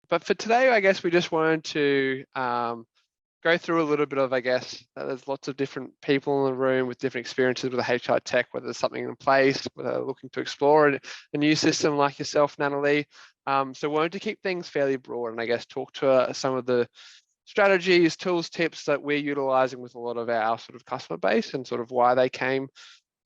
But for today, I guess we just wanted to go through a little bit of, I guess, there's lots of different people in the room with different experiences with the HR tech, whether there's something in place, whether they're looking to explore a new system like yourself, Natalie. So wanted to keep things fairly broad and I guess talk to some of the strategies, tools, tips that we're utilizing with a lot of our sort of customer base and sort of why they came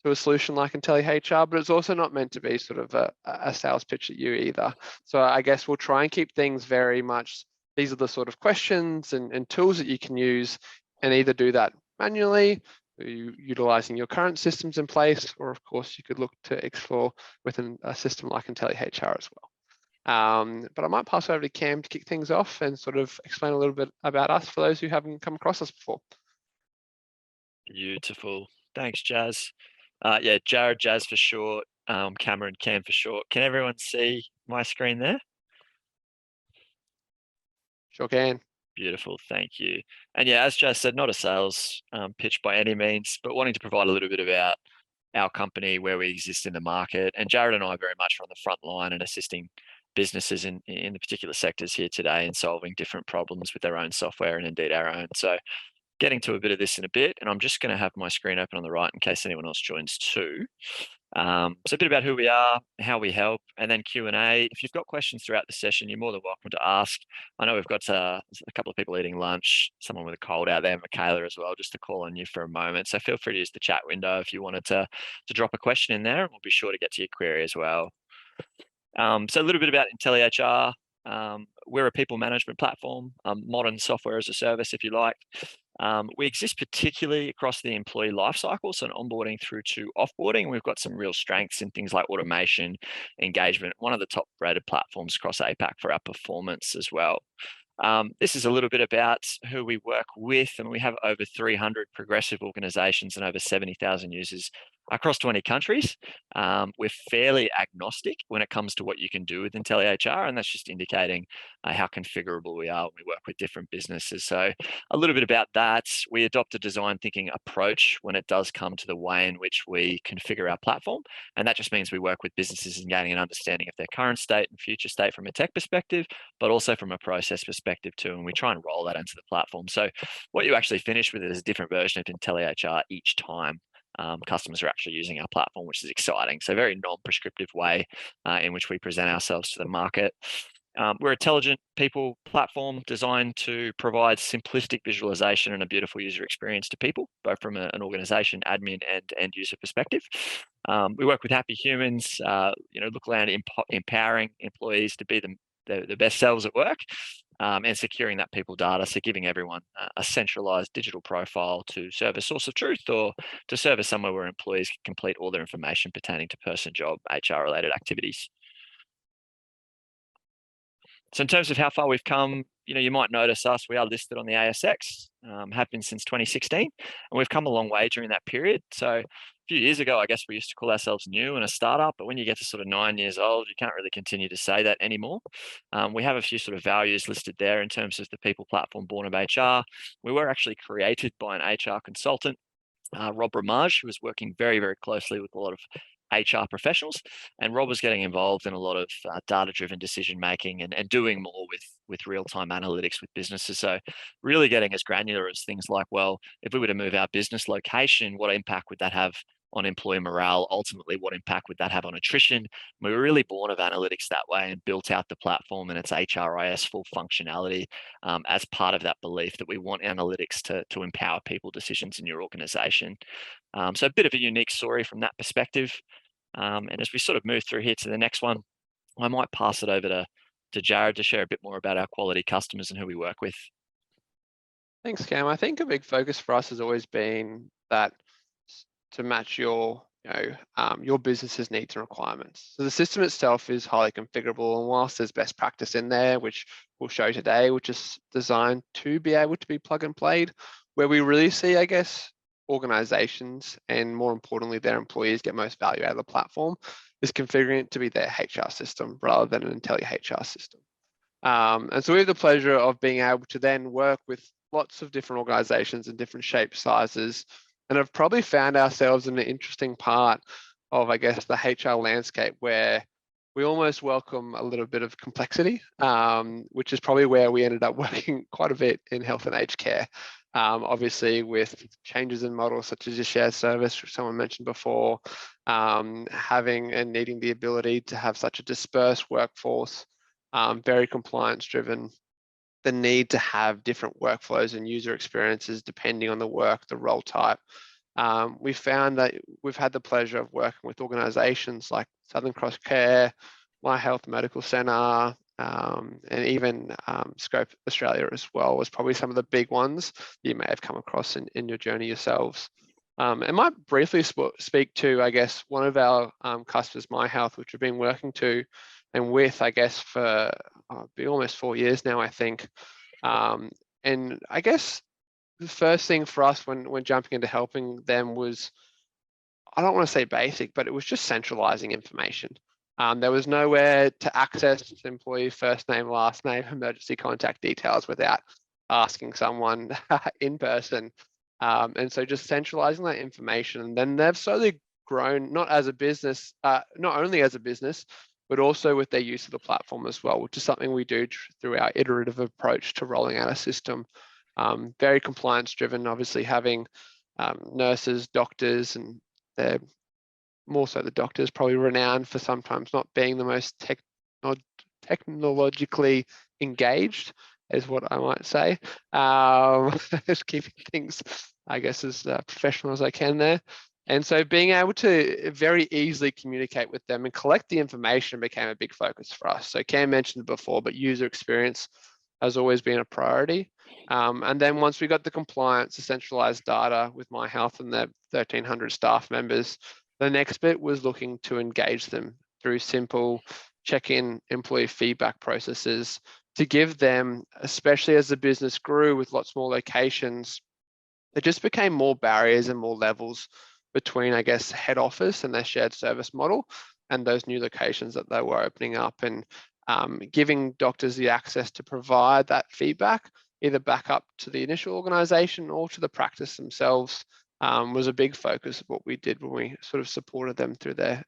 to a solution like intelliHR, but it's also not meant to be sort of a sales pitch at you either. So I guess we'll try and keep things very much, these are the sort of questions and tools that you can use and either do that manually, utilizing your current systems in place, or of course you could look to explore within a system like intelliHR as well. But I might pass over to Cam to kick things off and sort of explain a little bit about us for those who haven't come across us before. Beautiful. Thanks, Jazz. Yeah, Jared, Jazz for short, Cameron, Cam for short. Can everyone see my screen there? Sure can. Beautiful, thank you. And yeah, as Jazz said, not a sales pitch by any means, but wanting to provide a little bit about our company, where we exist in the market. And Jared and I very much are on the front line and assisting businesses in the particular sectors here today and solving different problems with their own software and indeed our own. So getting to a bit of this in a bit, and I'm just going to have my screen open on the right in case anyone else joins too. So a bit about who we are, how we help, and then Q&A. If you've got questions throughout the session, you're more than welcome to ask. I know we've got a couple of people eating lunch, someone with a cold out there, Michaela as well, just to call on you for a moment. So feel free to use the chat window if you wanted to drop a question in there, and we'll be sure to get to your query as well. So a little bit about intelliHR. We're a people management platform, modern software as a service, if you like. We exist particularly across the employee lifecycle, so onboarding through to offboarding. We've got some real strengths in things like automation, engagement, one of the top rated platforms across APAC for our performance as well. This is a little bit about who we work with, and we have over 300 progressive organizations and over 70,000 users across 20 countries. We're fairly agnostic when it comes to what you can do with intelliHR, and that's just indicating how configurable we are when we work with different businesses. So a little bit about that. We adopt a design thinking approach when it does come to the way in which we configure our platform, and that just means we work with businesses in gaining an understanding of their current state and future state from a tech perspective, but also from a process perspective too, and we try and roll that into the platform. So what you actually finish with is a different version of intelliHR each time customers are actually using our platform, which is exciting. So very non-prescriptive way in which we present ourselves to the market. We're an intelligent people platform designed to provide simplistic visualization and a beautiful user experience to people, both from an organization, admin, and end user perspective. We work with happy humans, look around empowering employees to be the best selves at work. And securing that people data, so giving everyone a centralized digital profile to serve a source of truth or to serve as somewhere where employees can complete all their information pertaining to person, job, HR related activities. So in terms of how far we've come, you might notice us, we are listed on the ASX, have been since 2016, and we've come a long way during that period. So a few years ago, I guess we used to call ourselves new and a startup, but when you get to sort of 9 years old, you can't really continue to say that anymore. We have a few sort of values listed there in terms of the people platform born of HR. We were actually created by an HR consultant, Rob Ramage, who was working very, very closely with a lot of HR professionals, and Rob was getting involved in a lot of data-driven decision making and doing more with real-time analytics with businesses. So really getting as granular as things like, well, if we were to move our business location, what impact would that have on employee morale? Ultimately, what impact would that have on attrition? We were really born of analytics that way and built out the platform and its HRIS full functionality as part of that belief that we want analytics to empower people decisions in your organization. So a bit of a unique story from that perspective. And as we sort of move through here to the next one, I might pass it over to Jared to share a bit more about our quality customers and who we work with. Thanks, Cam. I think a big focus for us has always been that to match your business's needs and requirements. So the system itself is highly configurable, and whilst there's best practice in there, which we'll show today, which is designed to be able to be plug and played, where we really see, I guess, organizations and more importantly, their employees get most value out of the platform is configuring it to be their HR system rather than an intelliHR system. And so we have the pleasure of being able to then work with lots of different organizations in different shapes, sizes, and have probably found ourselves in an interesting part of, I guess, the HR landscape where we almost welcome a little bit of complexity, which is probably where we ended up working quite a bit in health and aged care. Obviously, with changes in models such as your shared service, which someone mentioned before, having and needing the ability to have such a dispersed workforce, very compliance driven, the need to have different workflows and user experiences depending on the work, the role type. We found that we've had the pleasure of working with organisations like Southern Cross Care, My Health Medical Centre, and even Scope Australia as well was probably some of the big ones you may have come across in your journey yourselves. And might briefly speak to, I guess, one of our customers, My Health, which we've been working to and with, I guess, for almost 4 years now, I think. And I guess the first thing for us when jumping into helping them was, I don't want to say basic, but it was just centralizing information. There was nowhere to access employee first name, last name, emergency contact details without asking someone in person. And so just centralizing that information. And then they've slowly grown, not as a business, not only as a business, but also with their use of the platform as well, which is something we do through our iterative approach to rolling out a system. Very compliance driven, obviously having nurses, doctors, and they're more so the doctors probably renowned for sometimes not being the most technologically engaged, is what I might say. Just keeping things, I guess, as professional as I can there. And so being able to very easily communicate with them and collect the information became a big focus for us. So Cam mentioned it before, but user experience has always been a priority. And then once we got the compliance, the centralized data with My Health and their 1,300 staff members, the next bit was looking to engage them through simple check-in employee feedback processes to give them, especially as the business grew with lots more locations, there just became more barriers and more levels between, I guess, head office and their shared service model and those new locations that they were opening up, and giving doctors the access to provide that feedback, either back up to the initial organization or to the practice themselves, was a big focus of what we did when we sort of supported them through their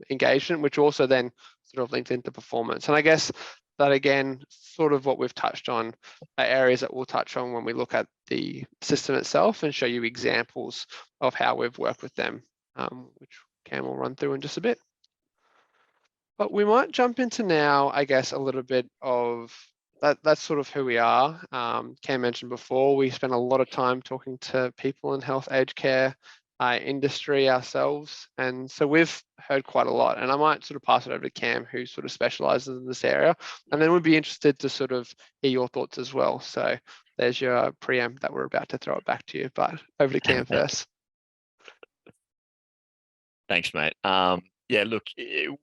engagement, which also then sort of linked into performance. And I guess that, again, sort of what we've touched on are areas that we'll touch on when we look at the system itself and show you examples of how we've worked with them, which Cam will run through in just a bit. But we might jump into now, I guess, a little bit of that's sort of who we are. Cam mentioned before, we spend a lot of time talking to people in health, aged care industry ourselves. And so we've heard quite a lot. And I might sort of pass it over to Cam, who sort of specializes in this area. And then we'd be interested to sort of hear your thoughts as well. So there's your preamp that we're about to throw it back to you. But over to Cam first. Thanks, mate. Yeah, look,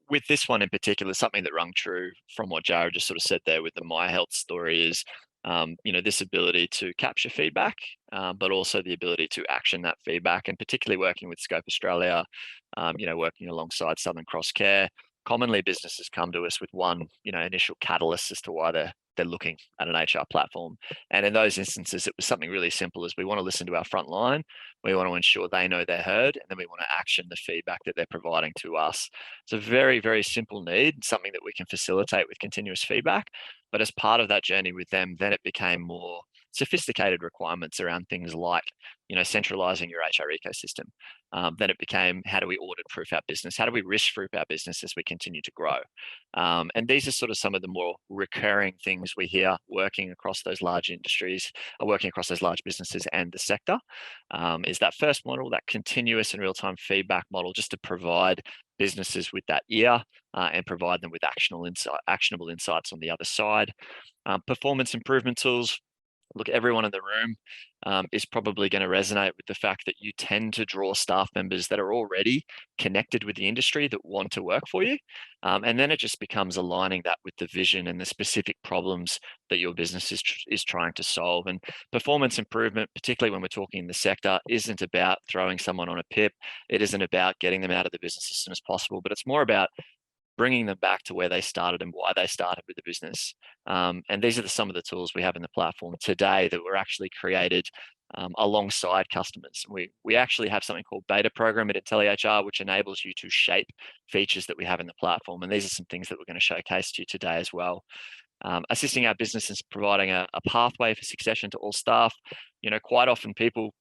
with this one in particular, something that rung true from what Jared just sort of said there with the My Health story is, this ability to capture feedback, but also the ability to action that feedback, and particularly working with Scope Australia, working alongside Southern Cross Care. Commonly, businesses come to us with one, initial catalyst as to why they're looking at an HR platform. And in those instances, it was something really simple as we want to listen to our front line. We want to ensure they know they're heard, and then we want to action the feedback that they're providing to us. It's a very, very simple need, something that we can facilitate with continuous feedback. But as part of that journey with them, then it became more sophisticated requirements around things like, centralizing your HR ecosystem. Then it became, how do we audit proof our business? How do we risk proof our business as we continue to grow? And these are sort of some of the more recurring things we hear working across those large industries, working across those large businesses and the sector, is that first model, that continuous and real-time feedback model, just to provide businesses with that ear and provide them with actionable insights on the other side. Performance improvement tools. Look, everyone in the room is probably going to resonate with the fact that you tend to draw staff members that are already connected with the industry that want to work for you. And then it just becomes aligning that with the vision and the specific problems that your business is trying to solve. And performance improvement, particularly when we're talking in the sector, isn't about throwing someone on a PIP. It isn't about getting them out of the business as soon as possible, but it's more about bringing them back to where they started and why they started with the business. And these are some of the tools we have in the platform today that were actually created alongside customers. We actually have something called beta program at intelliHR, which enables you to shape features that we have in the platform. And these are some things that we're going to showcase to you today as well. Assisting our businesses, providing a pathway for succession to all staff. Quite often people,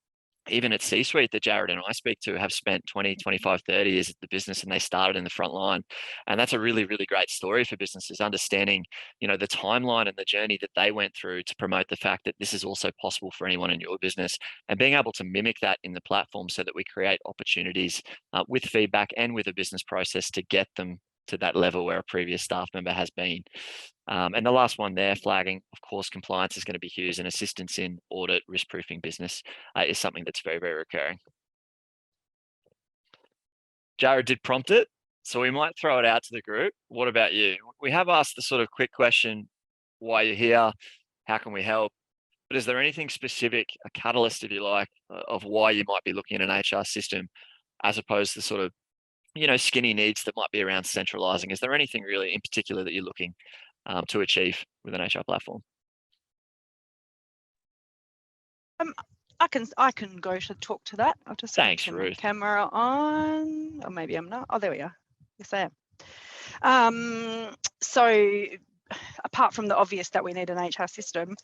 even at C-suite that Jared and I speak to, have spent 20, 25, 30 years at the business, and they started in the front line. And that's a really, really great story for businesses, understanding, the timeline and the journey that they went through to promote the fact that this is also possible for anyone in your business, and being able to mimic that in the platform so that we create opportunities with feedback and with a business process to get them to that level where a previous staff member has been. And the last one there, flagging, of course, compliance is going to be huge, and assistance in audit, risk-proofing business is something that's very, very recurring. Jared did prompt it, so we might throw it out to the group. What about you? We have asked the sort of quick question, why you're here, how can we help? But is there anything specific, a catalyst, if you like, of why you might be looking at an HR system, as opposed to sort of, skinny needs that might be around centralizing? Is there anything really in particular that you're looking to achieve with an HR platform? I can go to talk to that. I'll just turn my camera on, or maybe I'm not. Oh, there we are. Yes, I am. So apart from the obvious that we need an HR system,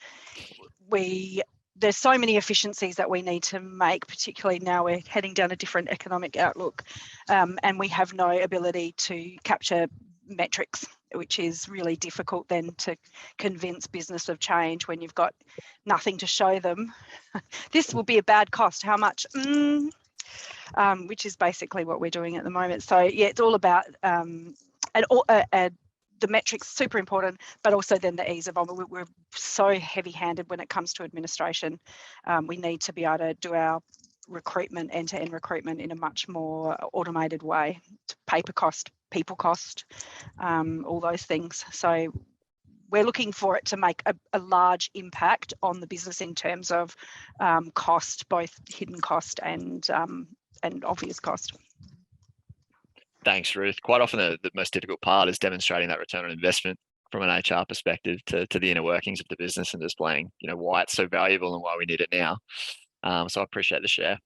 there's so many efficiencies that we need to make, particularly now we're heading down a different economic outlook, and we have no ability to capture metrics, which is really difficult then to convince business of change when you've got nothing to show them. This will be a bad cost. How much? Which is basically what we're doing at the moment. So yeah, it's all about the metrics, super important, but also then the ease of onboarding. We're so heavy-handed when it comes to administration. We need to be able to do our recruitment, end-to-end recruitment, in a much more automated way. Paper cost, people cost, all those things. So we're looking for it to make a large impact on the business in terms of cost, both hidden cost and obvious cost. Thanks, Ruth. Quite often the most difficult part is demonstrating that return on investment from an HR perspective to the inner workings of the business, and displaying, why it's so valuable and why we need it now. So I appreciate the share.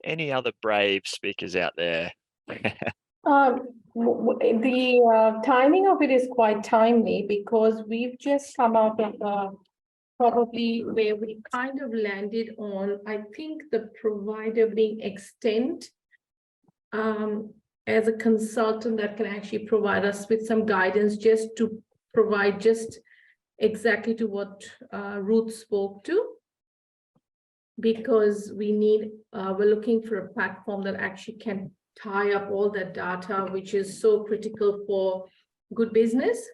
Any other brave speakers out there? The timing of it is quite timely, because we've just come out of probably where we kind of landed on, I think, the provider being Extent as a consultant that can actually provide us with some guidance, just to provide just exactly to what Ruth spoke to. Because we're looking for a platform that actually can tie up all that data, which is so critical for good business.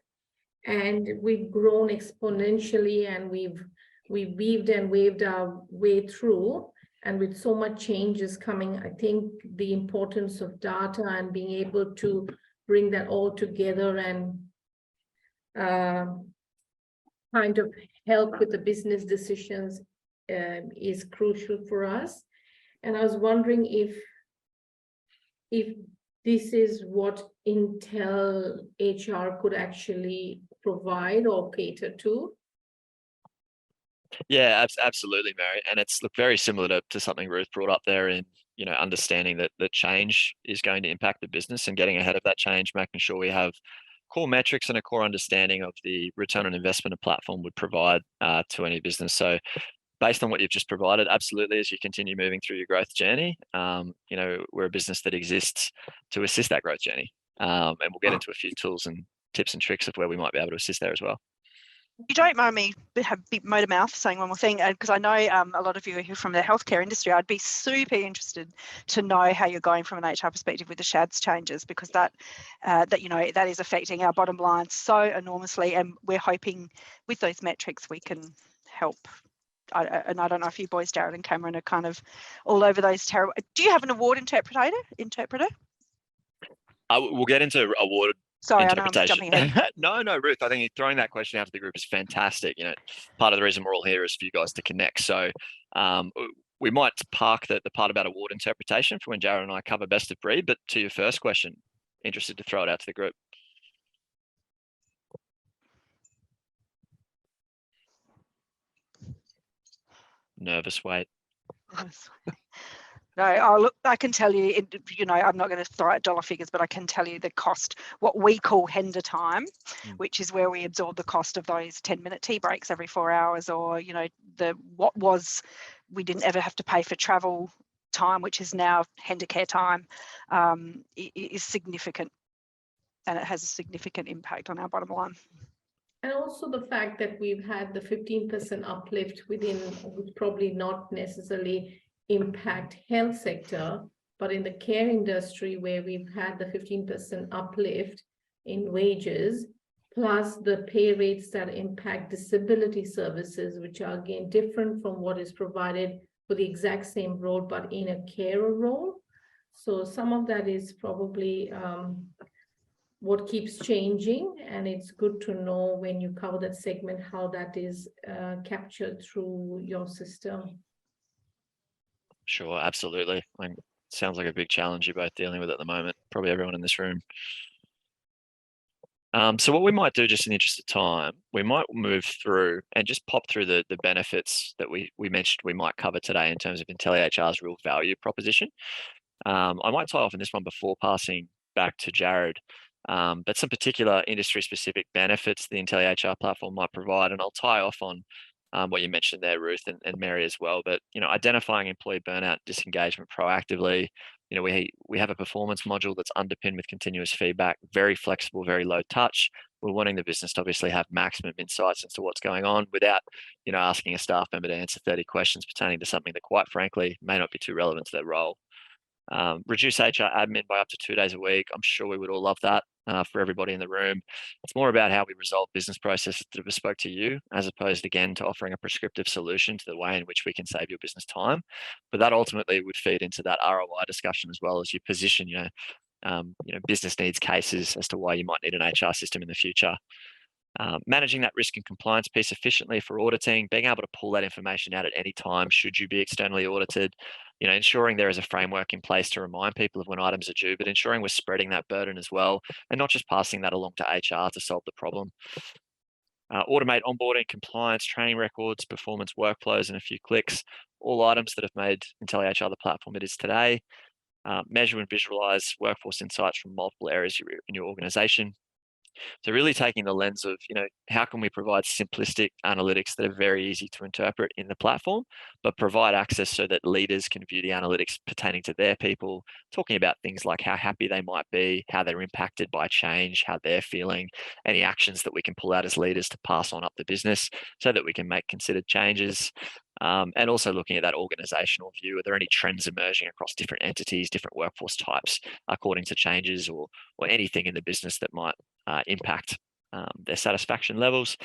And we've grown exponentially, and we've weaved and waved our way through. And with so much changes coming, I think the importance of data and being able to bring that all together and kind of help with the business decisions is crucial for us. And I was wondering if this is what intelliHR could actually provide or cater to. Yeah, absolutely, Mary. And it's very similar to something Ruth brought up there in, understanding that change is going to impact the business, and getting ahead of that change, making sure we have core metrics and a core understanding of the return on investment a platform would provide to any business. So based on what you've just provided, absolutely, as you continue moving through your growth journey, we're a business that exists to assist that growth journey. And we'll get into a few tools and tips and tricks of where we might be able to assist there as well. You don't mind me have big motor mouth saying one more thing, because I know a lot of you are here from the healthcare industry. I'd be super interested to know how you're going from an HR perspective with the SHADS changes, because that is affecting our bottom line so enormously, and we're hoping with those metrics we can help. And I don't know if you boys, Jared and Cameron, are kind of all over those terrible. Do you have an award interpreter? We'll get into award. Sorry, I know I'm jumping ahead. No, Ruth, I think throwing that question out to the group is fantastic. Part of the reason we're all here is for you guys to connect. So we might park the part about award interpretation for when Jared and I cover best of breed. But to your first question, interested to throw it out to the group. nervous wait. No, look, I can tell you, I'm not going to throw out dollar figures, but I can tell you the cost, what we call Hender time, which is where we absorb the cost of those 10-minute tea breaks every 4 hours, or, we didn't ever have to pay for travel time, which is now Hender care time, is significant, and it has a significant impact on our bottom line. And also the fact that we've had the 15% uplift within, which probably not necessarily impact health sector, but in the care industry where we've had the 15% uplift in wages, plus the pay rates that impact disability services, which are again different from what is provided for the exact same role, but in a carer role. So some of that is probably what keeps changing, and it's good to know when you cover that segment how that is captured through your system. Sure, absolutely. Sounds like a big challenge you're both dealing with at the moment, probably everyone in this room. So what we might do, just in the interest of time, we might move through and just pop through the benefits that we mentioned we might cover today in terms of intelliHR's real value proposition. I might tie off on this one before passing back to Jared, but some particular industry-specific benefits the intelliHR platform might provide, and I'll tie off on what you mentioned there, Ruth and Mary as well. But identifying employee burnout, disengagement proactively. We have a performance module that's underpinned with continuous feedback, very flexible, very low touch. We're wanting the business to obviously have maximum insights into what's going on without, asking a staff member to answer 30 questions pertaining to something that, quite frankly, may not be too relevant to their role. Reduce HR admin by up to 2 days a week. I'm sure we would all love that for everybody in the room. It's more about how we resolve business processes that are bespoke to you, as opposed, again, to offering a prescriptive solution to the way in which we can save your business time. But that ultimately would feed into that ROI discussion, as well as you position your business needs cases as to why you might need an HR system in the future. Managing that risk and compliance piece efficiently for auditing, being able to pull that information out at any time should you be externally audited, ensuring there is a framework in place to remind people of when items are due, but ensuring we're spreading that burden as well, and not just passing that along to HR to solve the problem. Automate onboarding, compliance, training records, performance workflows in a few clicks, all items that have made intelliHR the platform it is today. Measure and visualize workforce insights from multiple areas in your organization. So really taking the lens of, how can we provide simplistic analytics that are very easy to interpret in the platform, but provide access so that leaders can view the analytics pertaining to their people, talking about things like how happy they might be, how they're impacted by change, how they're feeling, any actions that we can pull out as leaders to pass on up the business so that we can make considered changes. And also looking at that organizational view. Are there any trends emerging across different entities, different workforce types, according to changes or anything in the business that might impact their satisfaction levels?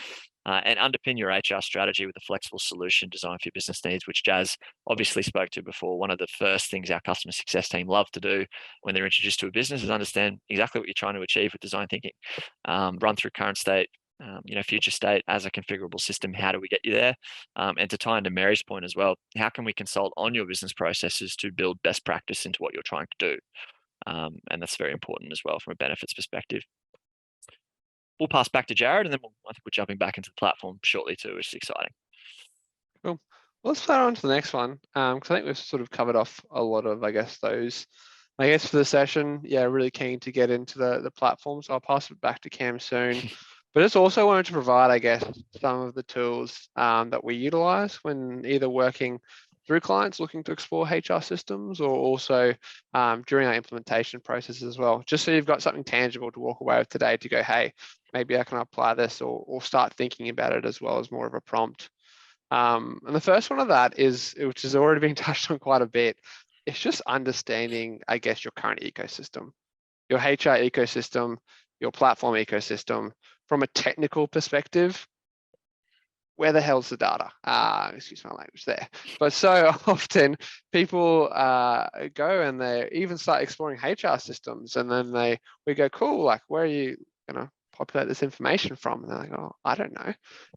And underpin your HR strategy with a flexible solution designed for your business needs, which Jazz obviously spoke to before. One of the first things our customer success team love to do when they're introduced to a business is understand exactly what you're trying to achieve with design thinking. Run through current state, future state as a configurable system. How do we get you there? And to tie into Mary's point as well, how can we consult on your business processes to build best practice into what you're trying to do? And that's very important as well from a benefits perspective. We'll pass back to Jared, and then I think we're jumping back into the platform shortly too, which is exciting. Cool. Well, let's start on to the next one, because I think we've sort of covered off a lot of, those. For the session, really keen to get into the platform, so I'll pass it back to Cam soon. But just also wanted to provide, some of the tools that we utilize when either working through clients looking to explore HR systems, or also during our implementation process as well, just so you've got something tangible to walk away with today to go, hey, maybe I can apply this or start thinking about it as well as more of a prompt. And the first one of that is, which has already been touched on quite a bit, it's just understanding, your current ecosystem, your HR ecosystem, your platform ecosystem. From a technical perspective, where the hell's the data? Excuse my language there. But so often people go and they even start exploring HR systems, and then we go, cool, where are you going to populate this information from? And they're like, oh, I don't know.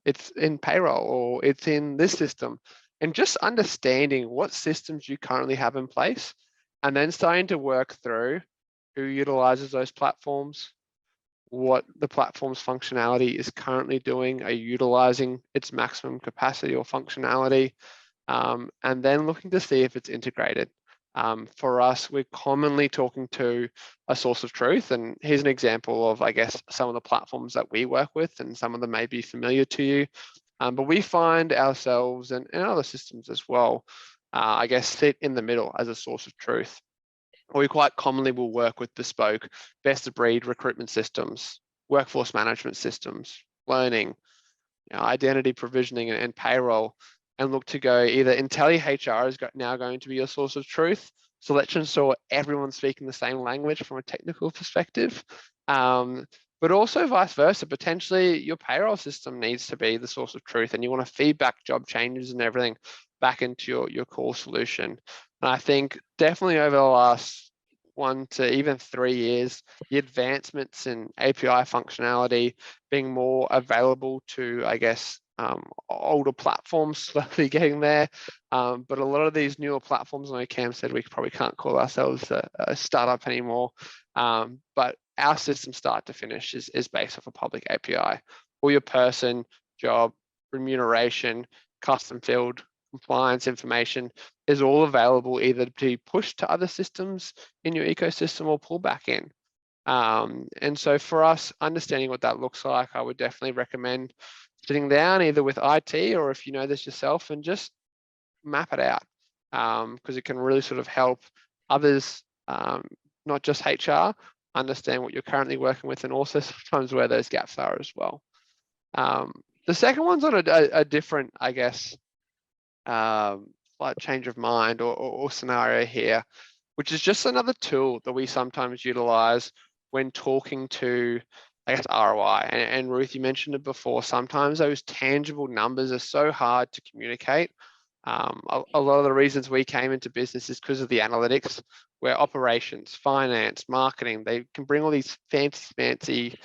It's in payroll, or it's in this system. And just understanding what systems you currently have in place, and then starting to work through who utilizes those platforms, what the platform's functionality is currently doing, are you utilizing its maximum capacity or functionality, and then looking to see if it's integrated. For us, we're commonly talking to a source of truth, and here's an example of, I guess, some of the platforms that we work with, and some of them may be familiar to you, but we find ourselves and other systems as well, I guess, sit in the middle as a source of truth. We quite commonly will work with bespoke, best of breed recruitment systems, workforce management systems, learning, identity provisioning and payroll, and look to go either intelliHR is now going to be your source of truth, so let's ensure everyone's speaking the same language from a technical perspective, but also vice versa. Potentially your payroll system needs to be the source of truth, and you want to feedback job changes and everything back into your core solution. And I think definitely over the last 1 to even 3 years, the advancements in API functionality being more available to, I guess, older platforms slowly getting there. But a lot of these newer platforms, I know Cam said we probably can't call ourselves a startup anymore, but our system start to finish is based off a public API. All your person, job, remuneration, custom field, compliance information is all available either to be pushed to other systems in your ecosystem or pull back in. And so for us, understanding what that looks like, I would definitely recommend sitting down either with IT, or if you know this yourself, and just map it out, because it can really sort of help others, not just HR, understand what you're currently working with, and also sometimes where those gaps are as well. The second one's on a different, I guess, slight change of mind or scenario here, which is just another tool that we sometimes utilize when talking to, I guess, ROI. And Ruth, you mentioned it before, sometimes those tangible numbers are so hard to communicate. A lot of the reasons we came into business is because of the analytics, where operations, finance, marketing, they can bring all these fancy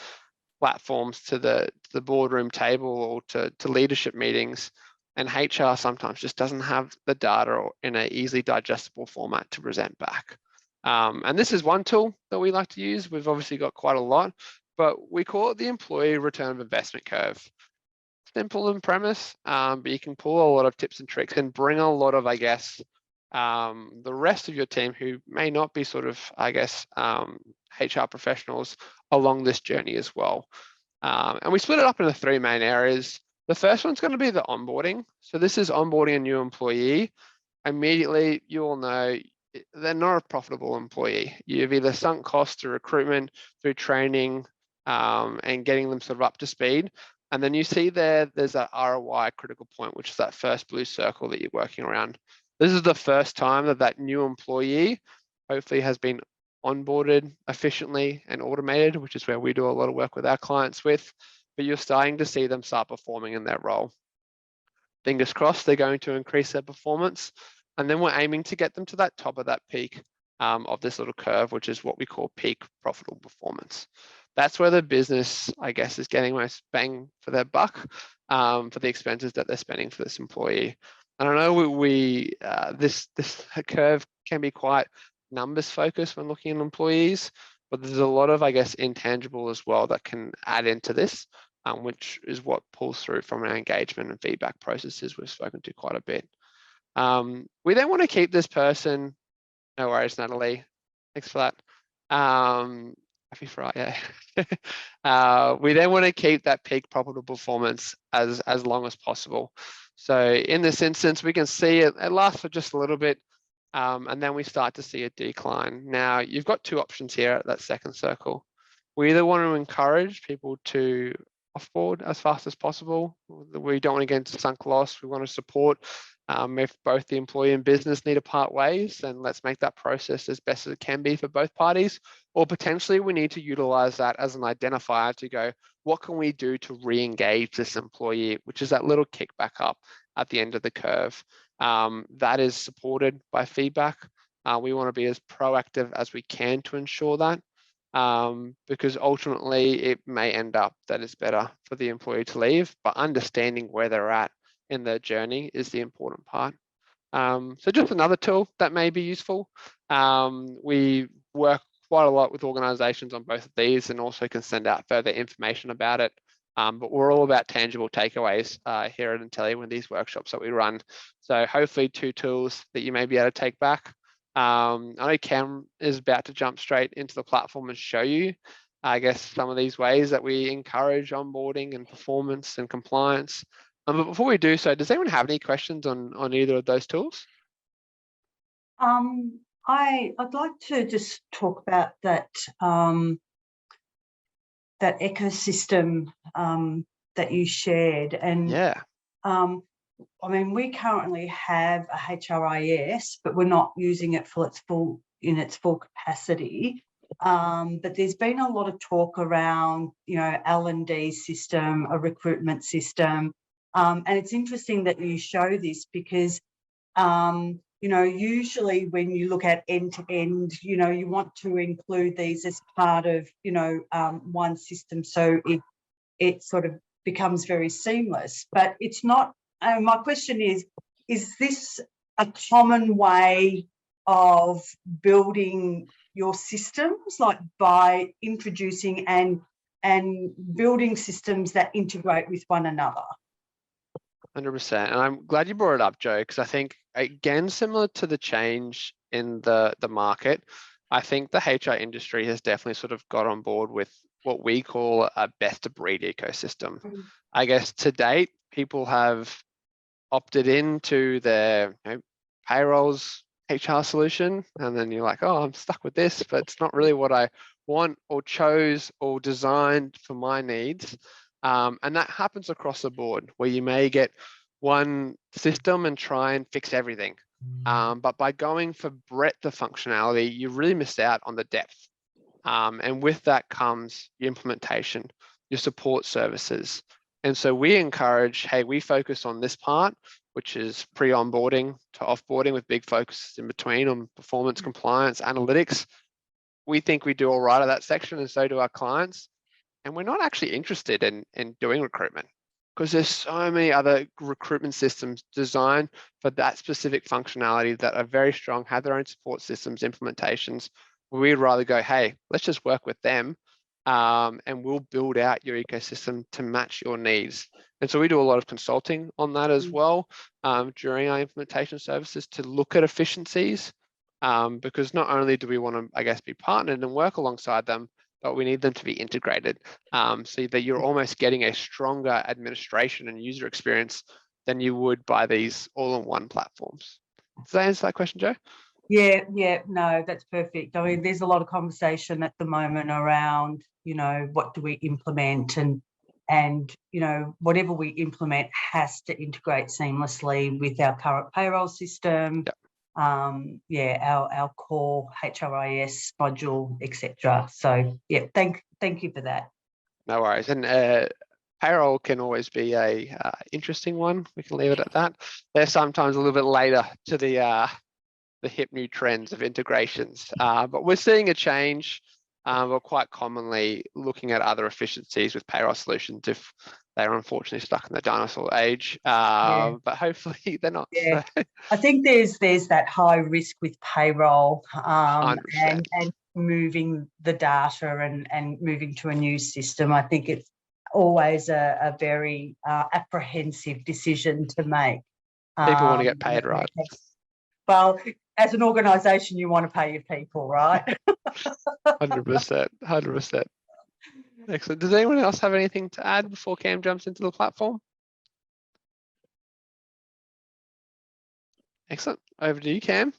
platforms to the boardroom table or to leadership meetings, and HR sometimes just doesn't have the data in an easily digestible format to present back. And this is one tool that we like to use. We've obviously got quite a lot, but we call it the employee return of investment curve. Simple in premise, but you can pull a lot of tips and tricks and bring a lot of, I guess, the rest of your team who may not be sort of, I guess, HR professionals along this journey as well. And we split it up into 3 main areas. The first one's going to be the onboarding. So this is onboarding a new employee. Immediately, you all know they're not a profitable employee. You've either sunk costs through recruitment, through training, and getting them sort of up to speed. And then you see there's that ROI critical point, which is that first blue circle that you're working around. This is the first time that new employee hopefully has been onboarded efficiently and automated, which is where we do a lot of work with our clients with, but you're starting to see them start performing in their role. Fingers crossed, they're going to increase their performance. And then we're aiming to get them to that top of that peak of this little curve, which is what we call peak profitable performance. That's where the business, I guess, is getting most bang for their buck for the expenses that they're spending for this employee. And I know this curve can be quite numbers focused when looking at employees, but there's a lot of, I guess, intangible as well that can add into this, which is what pulls through from our engagement and feedback processes we've spoken to quite a bit. We then want to keep this person, no worries, Natalie, thanks for that. Happy Friday. We then want to keep that peak profitable performance as long as possible. So in this instance, we can see it lasts for just a little bit, and then we start to see a decline. Now, you've got 2 options here at that second circle. We either want to encourage people to offboard as fast as possible. We don't want to get into sunk loss. We want to support if both the employee and business need to part ways, then let's make that process as best as it can be for both parties. Or potentially we need to utilize that as an identifier to go, what can we do to re-engage this employee, which is that little kick back up at the end of the curve. That is supported by feedback. We want to be as proactive as we can to ensure that, because ultimately it may end up that it's better for the employee to leave, but understanding where they're at in their journey is the important part. So just another tool that may be useful. We work quite a lot with organizations on both of these and also can send out further information about it But we're all about tangible takeaways here at Intelli with these workshops that we run. So hopefully 2 tools that you may be able to take back. I know Cam is about to jump straight into the platform and show you, I guess, some of these ways that we encourage onboarding and performance and compliance. But before we do so, does anyone have any questions on either of those tools? I'd like to just talk about that that ecosystem that you shared, and yeah. I mean, we currently have a HRIS, but we're not using it in its full capacity. But there's been a lot of talk around, L&D system, a recruitment system, and it's interesting that you show this because, usually when you look at end-to-end, you want to include these as part of, one system, so it sort of becomes very seamless. But it's not. My question is this a common way of building your systems, like by introducing and building systems that integrate with one another? 100%. And I'm glad you brought it up, Joe, because I think, again, similar to the change in the market, I think the HR industry has definitely sort of got on board with what we call a best of breed ecosystem. I guess to date, people have opted into their payrolls HR solution, and then you're like, oh, I'm stuck with this, but it's not really what I want or chose or designed for my needs. And that happens across the board, where you may get one system and try and fix everything. But by going for breadth of functionality, you really miss out on the depth. And with that comes your implementation, your support services. And so we encourage, hey, we focus on this part, which is pre-onboarding to offboarding, with big focuses in between on performance, compliance, analytics. We think we do all right at that section, and so do our clients. And we're not actually interested in doing recruitment, because there's so many other recruitment systems designed for that specific functionality that are very strong, have their own support systems, implementations. We'd rather go, hey, let's just work with them, and we'll build out your ecosystem to match your needs. And so we do a lot of consulting on that as well during our implementation services to look at efficiencies, because not only do we want to, I guess, be partnered and work alongside them, but we need them to be integrated, so that you're almost getting a stronger administration and user experience than you would by these all-in-one platforms. Does that answer that question, Joe? Yeah, no, that's perfect. I mean, there's a lot of conversation at the moment around, what do we implement, and whatever we implement has to integrate seamlessly with our current payroll system. Yep. Our core HRIS module, etc. So yeah, thank you for that. No worries. And payroll can always be a interesting one. We can leave it at that. They're sometimes a little bit later to the hip new trends of integrations, but we're seeing a change. We're quite commonly looking at other efficiencies with payroll solutions if they're unfortunately stuck in the dinosaur age, but hopefully they're not. Yeah. So. I think there's that high risk with payroll, and moving the data and moving to a new system. I think it's always a very apprehensive decision to make. People want to get paid, right? Well, as an organisation, you want to pay your people, right? 100%. Excellent. Does anyone else have anything to add before Cam jumps into the platform? Excellent. Over to you, Cam.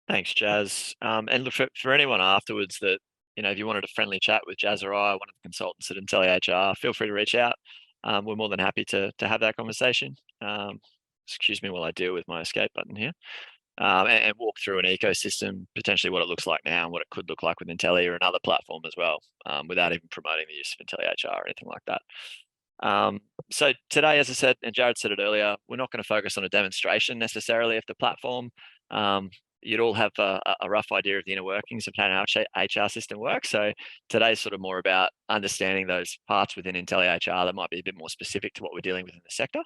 Thanks, Jazz. And look, for anyone afterwards that, if you wanted a friendly chat with Jazz or I, one of the consultants at intelliHR, feel free to reach out. We're more than happy to have that conversation. Excuse me while I deal with my escape button here. And walk through an ecosystem, potentially what it looks like now and what it could look like with Intelli or another platform as well, without even promoting the use of intelliHR or anything like that. So today, as I said, and Jared said it earlier, we're not going to focus on a demonstration necessarily of the platform. You'd all have a rough idea of the inner workings of how an HR system works. So today's sort of more about understanding those parts within intelliHR that might be a bit more specific to what we're dealing with in the sector.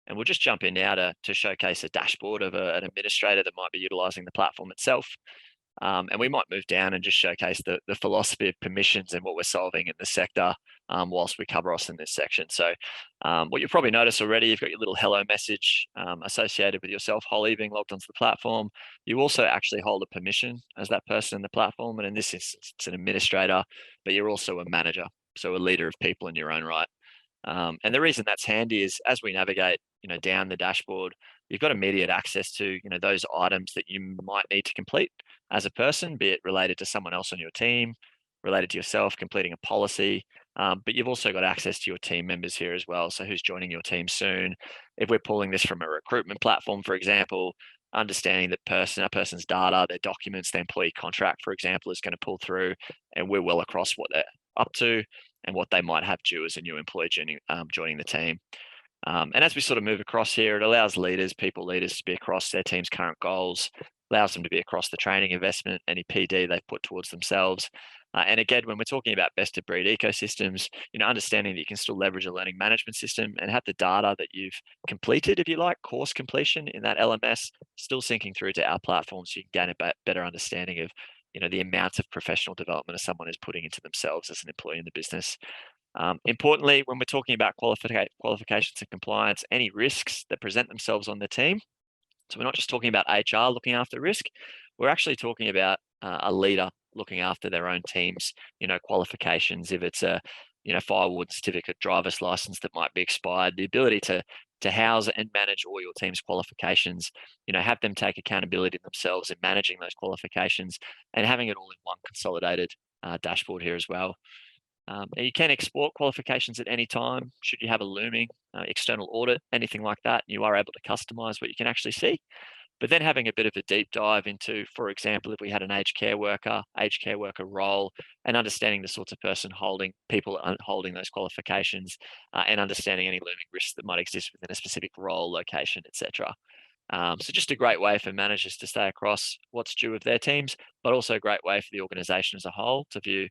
And we'll just jump in now to showcase a dashboard of an administrator that might be utilizing the platform itself. And we might move down and just showcase the philosophy of permissions and what we're solving in the sector whilst we cover us in this section. So what you'll probably notice already, you've got your little hello message associated with yourself, Holly, being logged onto the platform. You also actually hold a permission as that person in the platform. And in this instance, it's an administrator, but you're also a manager, so a leader of people in your own right. And the reason that's handy is as we navigate, down the dashboard, you've got immediate access to, those items that you might need to complete as a person, be it related to someone else on your team, related to yourself, completing a policy. But you've also got access to your team members here as well. So who's joining your team soon? If we're pulling this from a recruitment platform, for example, understanding that a person's data, their documents, their employee contract, for example, is going to pull through, and we're well across what they're up to and what they might have due as a new employee joining the team. And as we sort of move across here, it allows people leaders to be across their team's current goals, allows them to be across the training investment, any PD they've put towards themselves. And again, when we're talking about best of breed ecosystems, understanding that you can still leverage a learning management system and have the data that you've completed, if you like, course completion in that LMS, still syncing through to our platform so you can gain a better understanding of the amount of professional development someone is putting into themselves as an employee in the business. Importantly, when we're talking about qualifications and compliance, any risks that present themselves on the team. So we're not just talking about HR looking after risk. We're actually talking about a leader looking after their own team's, qualifications. If it's a, firewood certificate, driver's license that might be expired, the ability to house and manage all your team's qualifications, have them take accountability themselves in managing those qualifications and having it all in one consolidated dashboard here as well. You can export qualifications at any time. Should you have a looming external audit, anything like that, you are able to customize what you can actually see. But then having a bit of a deep dive into, for example, if we had an aged care worker role, and understanding the sorts of person holding those qualifications, and understanding any looming risks that might exist within a specific role, location, etc. So just a great way for managers to stay across what's due of their teams, but also a great way for the organisation as a whole to view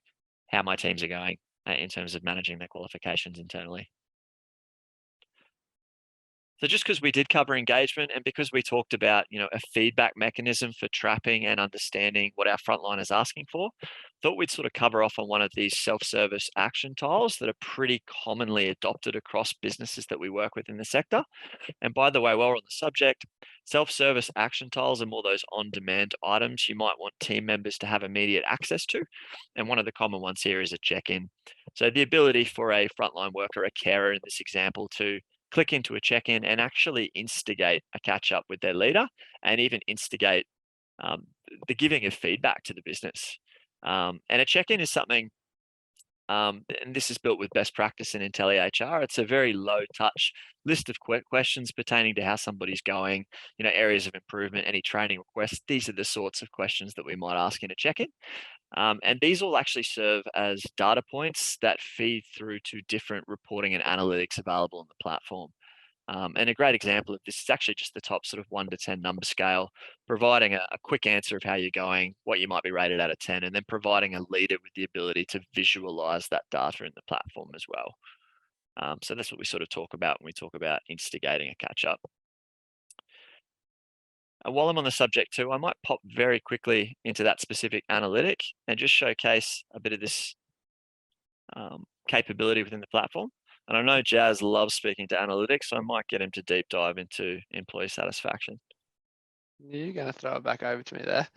how my teams are going in terms of managing their qualifications internally. So just because we did cover engagement and because we talked about, a feedback mechanism for trapping and understanding what our frontline is asking for, thought we'd sort of cover off on one of these self-service action tiles that are pretty commonly adopted across businesses that we work with in the sector. And by the way, while we're on the subject, self-service action tiles are more those on-demand items you might want team members to have immediate access to. And one of the common ones here is a check-in. So the ability for a frontline worker, a carer in this example, to click into a check-in and actually instigate a catch-up with their leader and even instigate the giving of feedback to the business. And a check-in is something, and this is built with best practice in intelliHR. It's a very low touch list of questions pertaining to how somebody's going, areas of improvement, any training requests. These are the sorts of questions that we might ask in a check-in. And these all actually serve as data points that feed through to different reporting and analytics available on the platform. And a great example of this is actually just the top sort of 1 to 10 number scale, providing a quick answer of how you're going, what you might be rated out of 10, and then providing a leader with the ability to visualize that data in the platform as well. So that's what we sort of talk about when we talk about instigating a catch-up. While I'm on the subject too, I might pop very quickly into that specific analytic and just showcase a bit of this capability within the platform. And I know Jazz loves speaking to analytics, so I might get him to deep dive into employee satisfaction. You're going to throw it back over to me there.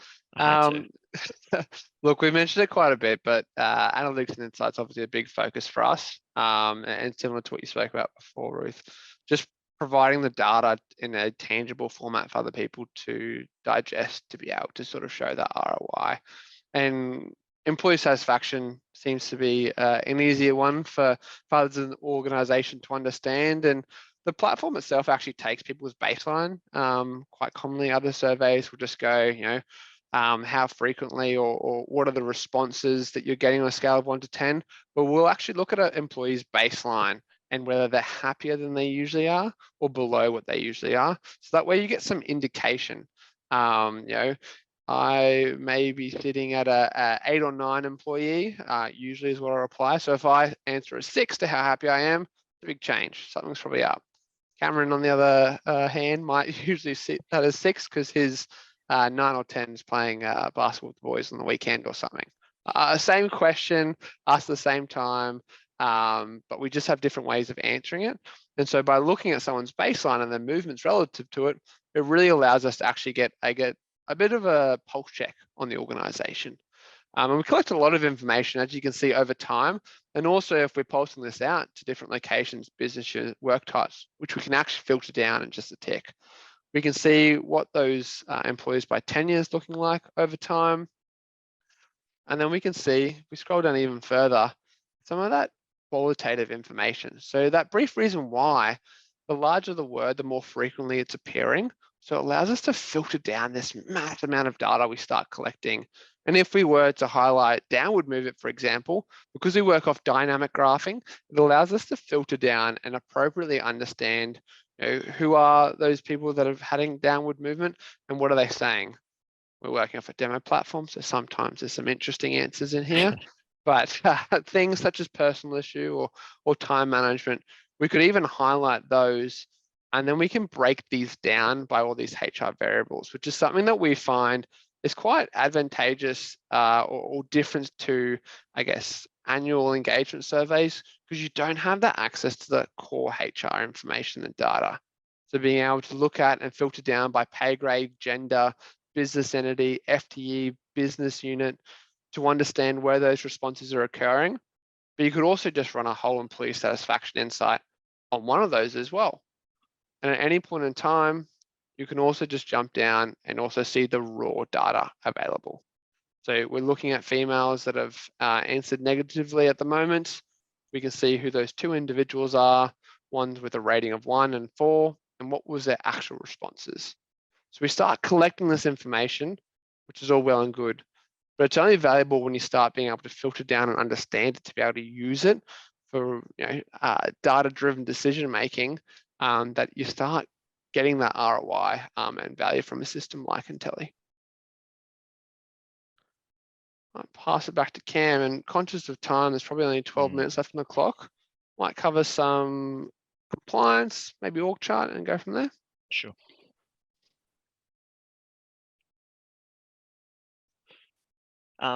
Look, we mentioned it quite a bit, but analytics and insights obviously a big focus for us, and similar to what you spoke about before, Ruth. Just providing the data in a tangible format for other people to digest, to be able to sort of show that ROI. And employee satisfaction seems to be an easier one for others in the organization to understand. And the platform itself actually takes people's baseline. Quite commonly, other surveys will just go, how frequently or what are the responses that you're getting on a scale of 1 to 10. But we'll actually look at an employee's baseline and whether they're happier than they usually are or below what they usually are. So that way you get some indication. I may be sitting at a 8 or 9 employee, usually is what I reply. So if I answer a 6 to how happy I am, it's a big change. Something's probably up. Cameron, on the other hand, might usually sit at a 6 because his 9 or 10s playing basketball with the boys on the weekend or something. Same question, asked at the same time, but we just have different ways of answering it. And so by looking at someone's baseline and their movements relative to it, it really allows us to actually get a bit of a pulse check on the organization. And we collect a lot of information, as you can see, over time. And also if we're pulsing this out to different locations, business unit, work types, which we can actually filter down in just a tick. We can see what those employees by tenure is looking like over time. And then we can see, if we scroll down even further, some of that qualitative information. So that brief reason why, the larger the word, the more frequently it's appearing. So it allows us to filter down this massive amount of data we start collecting. And if we were to highlight downward movement, for example, because we work off dynamic graphing, it allows us to filter down and appropriately understand, who are those people that are having downward movement and what are they saying. We're working off a demo platform, so sometimes there's some interesting answers in here. But things such as personal issue or time management, we could even highlight those, and then we can break these down by all these HR variables, which is something that we find is quite advantageous or different to, I guess, annual engagement surveys, because you don't have that access to the core HR information and data. So being able to look at and filter down by pay grade, gender, business entity, FTE, business unit, to understand where those responses are occurring. But you could also just run a whole employee satisfaction insight on one of those as well. And at any point in time, you can also just jump down and also see the raw data available. So we're looking at females that have answered negatively at the moment. We can see who those 2 individuals are, ones with a rating of 1 and 4, and what was their actual responses. So we start collecting this information, which is all well and good, but it's only valuable when you start being able to filter down and understand it to be able to use it for data-driven decision making, that you start getting that ROI and value from a system like Intelli. I'll pass it back to Cam, and conscious of time, there's probably only 12 minutes left on the clock. Might cover some compliance, maybe org chart, and go from there. Sure.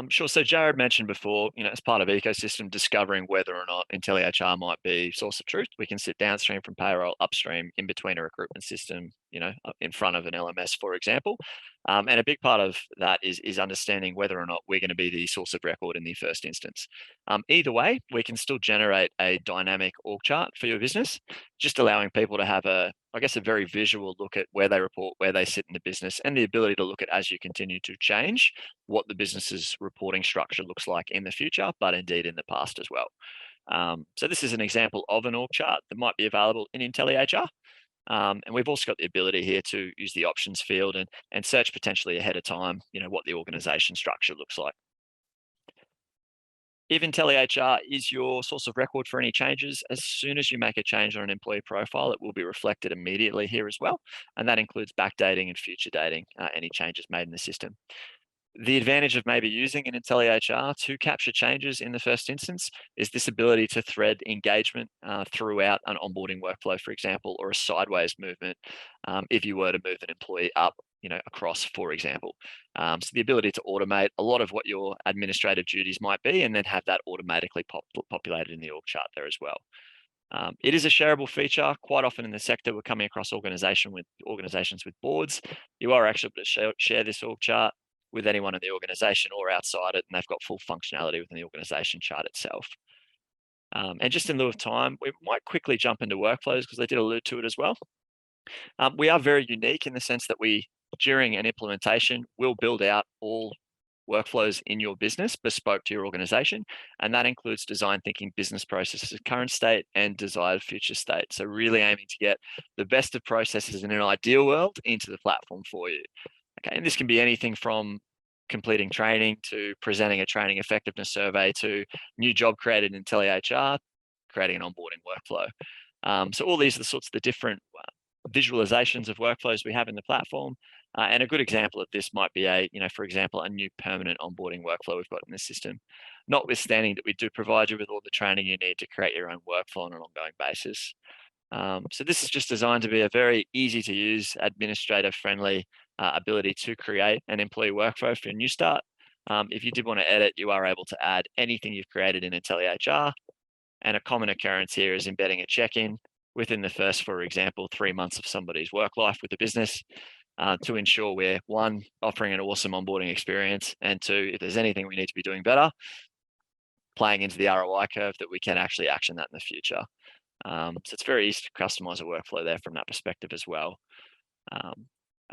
Sure. So Jared mentioned before, as part of ecosystem, discovering whether or not intelliHR might be source of truth. We can sit downstream from payroll, upstream, in between a recruitment system, in front of an LMS, for example. And a big part of that is understanding whether or not we're going to be the source of record in the first instance. Either way, we can still generate a dynamic org chart for your business, just allowing people to have a very visual look at where they report, where they sit in the business, and the ability to look at, as you continue to change, what the business's reporting structure looks like in the future, but indeed in the past as well. So this is an example of an org chart that might be available in intelliHR. And we've also got the ability here to use the options field and search potentially ahead of time, what the organization structure looks like. If intelliHR is your source of record for any changes, as soon as you make a change on an employee profile, it will be reflected immediately here as well. And that includes backdating and future dating any changes made in the system. The advantage of maybe using an intelliHR to capture changes in the first instance is this ability to thread engagement throughout an onboarding workflow, for example, or a sideways movement if you were to move an employee up across, for example. So the ability to automate a lot of what your administrative duties might be, and then have that automatically populated in the org chart there as well. It is a shareable feature. Quite often in the sector, we're coming across organizations with boards. You are actually able to share this org chart with anyone in the organization or outside it, and they've got full functionality within the organization chart itself. And just in lieu of time, we might quickly jump into workflows because they did allude to it as well. We are very unique in the sense that we, during an implementation, will build out all workflows in your business bespoke to your organization. And that includes design thinking business processes, current state and desired future state. So really aiming to get the best of processes in an ideal world into the platform for you. Okay, and this can be anything from completing training to presenting a training effectiveness survey to new job created in intelliHR, creating an onboarding workflow. So all these are the different visualizations of workflows we have in the platform. And a good example of this might be for example, a new permanent onboarding workflow we've got in the system, notwithstanding that we do provide you with all the training you need to create your own workflow on an ongoing basis. So this is just designed to be a very easy to use, administrator friendly ability to create an employee workflow for New Start. If you did want to edit, you are able to add anything you've created in intelliHR. And a common occurrence here is embedding a check-in within the first, for example, 3 months of somebody's work life with the business to ensure we're, one, offering an awesome onboarding experience, and two, if there's anything we need to be doing better, playing into the ROI curve that we can actually action that in the future. So it's very easy to customize a workflow there from that perspective as well.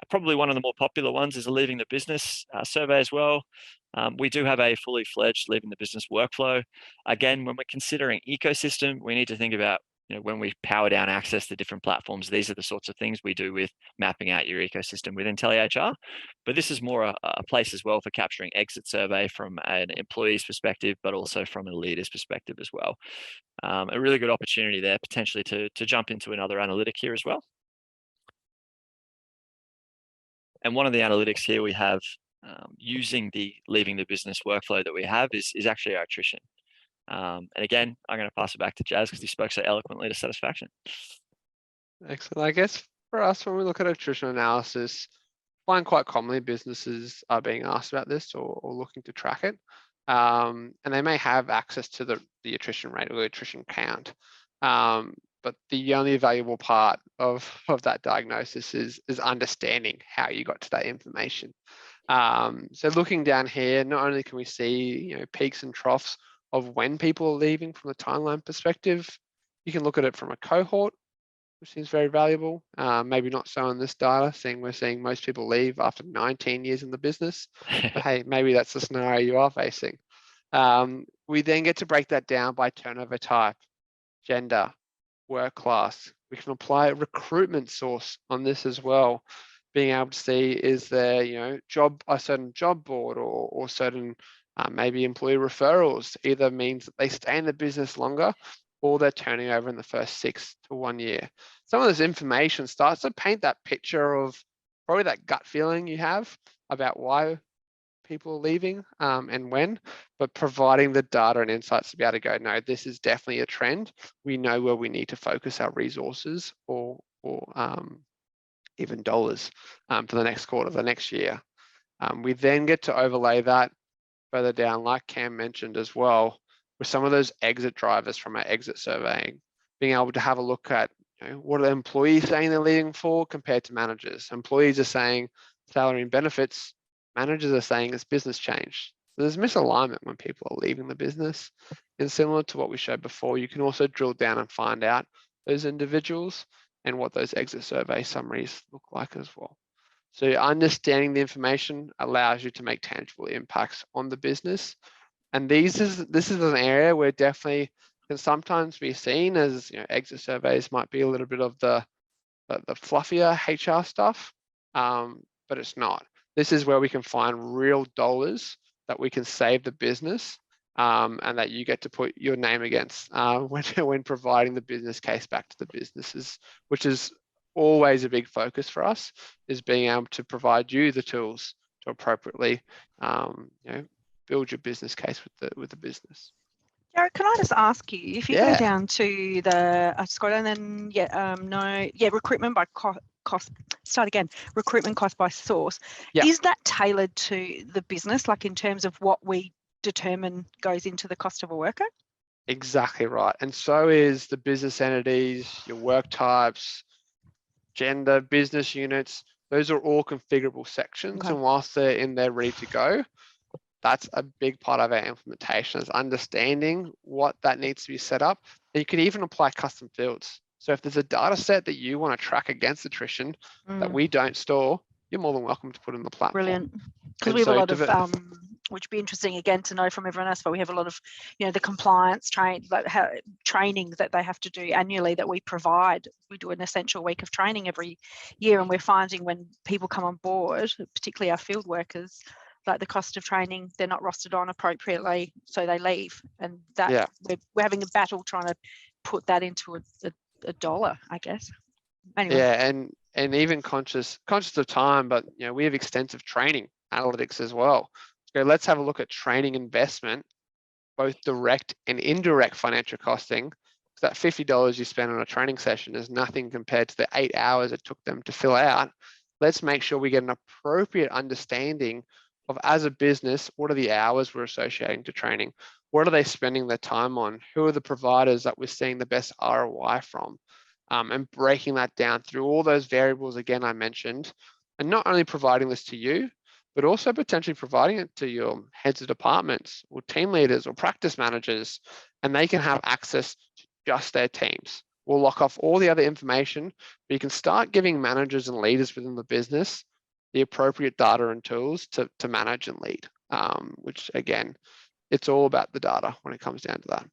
Probably one of the more popular ones is a leaving the business survey as well. We do have a fully fledged leaving the business workflow. Again, when we're considering ecosystem, we need to think about, when we power down access to different platforms, these are the sorts of things we do with mapping out your ecosystem with intelliHR. But this is more a place as well for capturing exit survey from an employee's perspective, but also from a leader's perspective as well. A really good opportunity there potentially to jump into another analytic here as well. And one of the analytics here we have using the leaving the business workflow that we have is actually our attrition. And again, I'm going to pass it back to Jazz because he spoke so eloquently to satisfaction. Excellent. I guess for us, when we look at attrition analysis, find quite commonly businesses are being asked about this or looking to track it. And they may have access to the attrition rate or the attrition count. But the only valuable part of that diagnosis is understanding how you got to that information. So looking down here, not only can we see peaks and troughs of when people are leaving from the timeline perspective, you can look at it from a cohort, which seems very valuable. Maybe not so in this data, we're seeing most people leave after 19 years in the business. But hey, maybe that's the scenario you are facing. We then get to break that down by turnover type, gender, work class. We can apply a recruitment source on this as well, being able to see, is there a certain job board or certain maybe employee referrals either means that they stay in the business longer or they're turning over in the first 6 to 1 year. Some of this information starts to paint that picture of probably that gut feeling you have about why people are leaving and when, but providing the data and insights to be able to go, no, this is definitely a trend. We know where we need to focus our resources or even dollars for the next quarter, the next year. We then get to overlay that further down, like Cam mentioned as well, with some of those exit drivers from our exit surveying, being able to have a look at what are the employees saying they're leaving for compared to managers. Employees are saying salary and benefits, managers are saying it's business change. So there's misalignment when people are leaving the business. And similar to what we showed before, you can also drill down and find out those individuals and what those exit survey summaries look like as well. So understanding the information allows you to make tangible impacts on the business. And this is an area where definitely can sometimes be seen as exit surveys might be a little bit of the fluffier HR stuff, but it's not. This is where we can find real dollars that we can save the business and that you get to put your name against when providing the business case back to the businesses, which is always a big focus for us, is being able to provide you the tools to appropriately build your business case with the business. Jared, can I just ask you, if you go down to the, I just got and then recruitment by cost, start again, recruitment cost by source. Is that tailored to the business, like in terms of what we determine goes into the cost of a worker? Exactly right. And so is the business entities, your work types, gender, business units. Those are all configurable sections. Okay. And whilst they're in there ready to go, that's a big part of our implementation, is understanding what that needs to be set up. And you can even apply custom fields. So if there's a data set that you want to track against attrition that we don't store, you're more than welcome to put in the platform. Brilliant. Because we have a lot of, which would be interesting again to know from everyone else, but we have a lot of, the compliance training that they have to do annually that we provide. We do an essential week of training every year, and we're finding when people come on board, particularly our field workers, like the cost of training, they're not rostered on appropriately, so they leave. And that we're having a battle trying to put that into a dollar, I guess. Anyway. Yeah, and even conscious of time, but we have extensive training analytics as well. So let's have a look at training investment, both direct and indirect financial costing. So that $50 you spend on a training session is nothing compared to the 8 hours it took them to fill out let's make sure we get an appropriate understanding of, as a business, what are the hours we're associating to training? What are they spending their time on? Who are the providers that we're seeing the best ROI from? And breaking that down through all those variables, again, I mentioned, and not only providing this to you, but also potentially providing it to your heads of departments or team leaders or practice managers, and they can have access to just their teams. We'll lock off all the other information, but you can start giving managers and leaders within the business the appropriate data and tools to manage and lead, which again, it's all about the data when it comes down to that.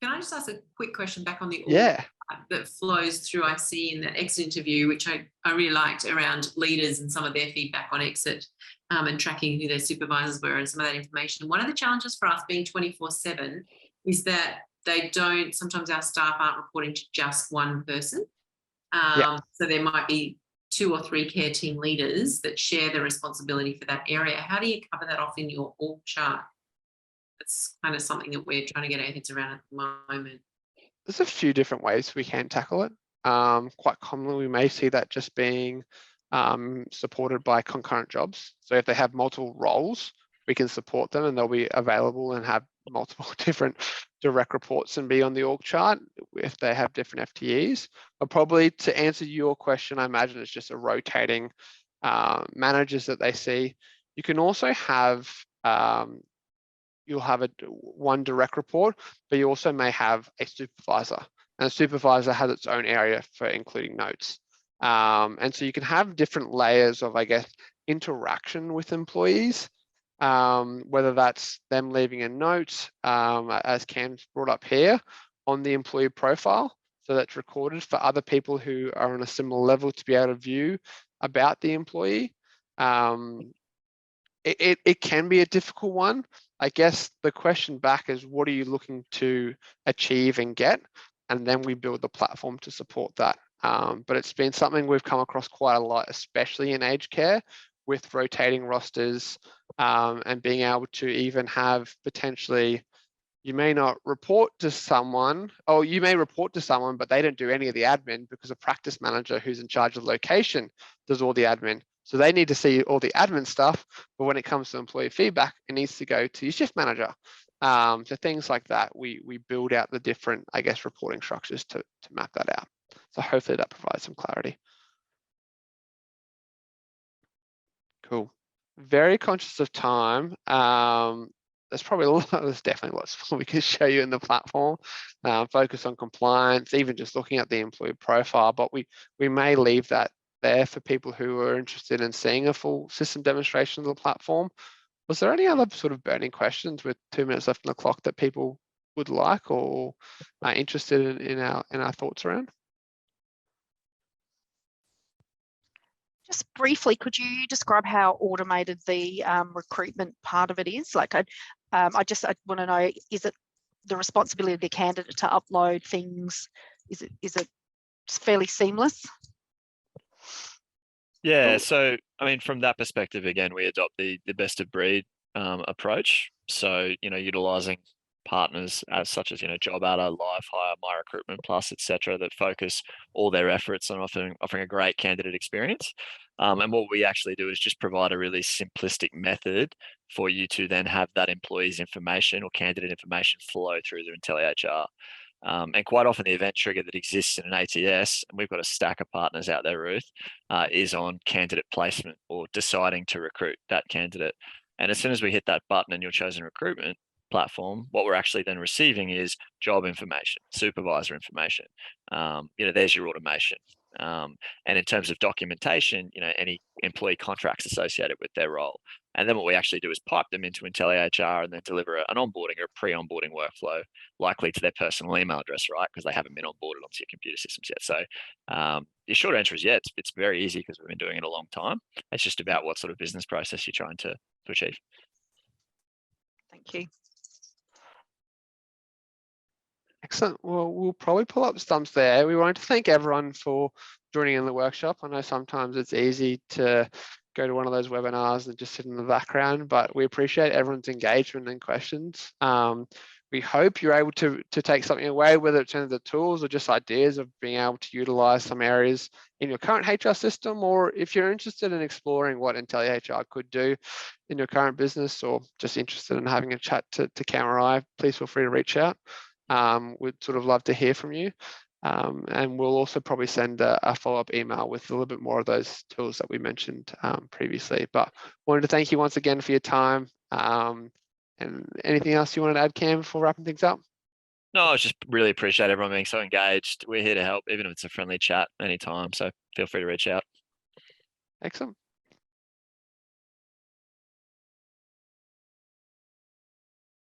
Can I just ask a quick question back on the Yeah. that flows through, I see in that exit interview, which I really liked, around leaders and some of their feedback on exit, and tracking who their supervisors were and some of that information. One of the challenges for us being 24/7 is that sometimes our staff aren't reporting to just one person. So there might be 2 or 3 care team leaders that share the responsibility for that area. How do you cover that off in your org chart? It's kind of something that we're trying to get our heads around at the moment. There's a few different ways we can tackle it. Quite commonly, we may see that just being supported by concurrent jobs. So if they have multiple roles, we can support them and they'll be available and have multiple different direct reports and be on the org chart if they have different FTEs. But probably to answer your question, I imagine it's just a rotating managers that they see. You can also have you'll have one direct report, but you also may have a supervisor, and a supervisor has its own area for including notes. And so you can have different layers of, I guess, interaction with employees, whether that's them leaving a note, as Cam's brought up here, on the employee profile, so that's recorded for other people who are on a similar level to be able to view about the employee. It can be a difficult one. I guess the question back is, what are you looking to achieve and get? And then we build the platform to support that. But it's been something we've come across quite a lot, especially in aged care, with rotating rosters, and being able to even have potentially, you may not report to someone, or you may report to someone, but they don't do any of the admin because a practice manager who's in charge of location does all the admin. So they need to see all the admin stuff, but when it comes to employee feedback, it needs to go to your shift manager. So things like that, we build out the different, I guess, reporting structures to map that out. So hopefully that provides some clarity. Cool. Very conscious of time. There's probably there's definitely lots more we can show you in the platform. Focus on compliance, even just looking at the employee profile, but we may leave that there for people who are interested in seeing a full system demonstration of the platform. Was there any other sort of burning questions with 2 minutes left on the clock that people would like or are interested in our thoughts around? Just briefly, could you describe how automated the recruitment part of it is? Like, I want to know, is it the responsibility of the candidate to upload things? Is it fairly seamless? Yeah, so I mean, from that perspective, again, we adopt the best of breed approach. So, utilizing partners such as JobAdder, LiveHire, My Recruitment Plus, etc., that focus all their efforts on offering a great candidate experience. And what we actually do is just provide a really simplistic method for you to then have that employee's information or candidate information flow through the intelliHR. And quite often the event trigger that exists in an ATS, and we've got a stack of partners out there, Ruth, is on candidate placement or deciding to recruit that candidate. And as soon as we hit that button in your chosen recruitment platform, what we're actually then receiving is job information, supervisor information. There's your automation. And in terms of documentation, any employee contracts associated with their role. And then what we actually do is pipe them into intelliHR and then deliver an onboarding or a pre-onboarding workflow, likely to their personal email address, right? Because they haven't been onboarded onto your computer systems yet. So the short answer is, yeah, it's very easy because we've been doing it a long time. It's just about what sort of business process you're trying to achieve. Thank you. Excellent. Well, we'll probably pull up stumps there. We want to thank everyone for joining in the workshop. I know sometimes it's easy to go to one of those webinars and just sit in the background, but we appreciate everyone's engagement and questions. we hope you're able to take something away, whether it's in the tools or just ideas of being able to utilize some areas in your current HR system, or if you're interested in exploring what intelliHR could do in your current business, or just interested in having a chat to Cam or I, please feel free to reach out. We'd sort of love to hear from you. And we'll also probably send a follow-up email with a little bit more of those tools that we mentioned previously. But wanted to thank you once again for your time. And anything else you wanted to add, Cam, before wrapping things up? No, I just really appreciate everyone being so engaged. We're here to help, even if it's a friendly chat anytime. So feel free to reach out. Excellent.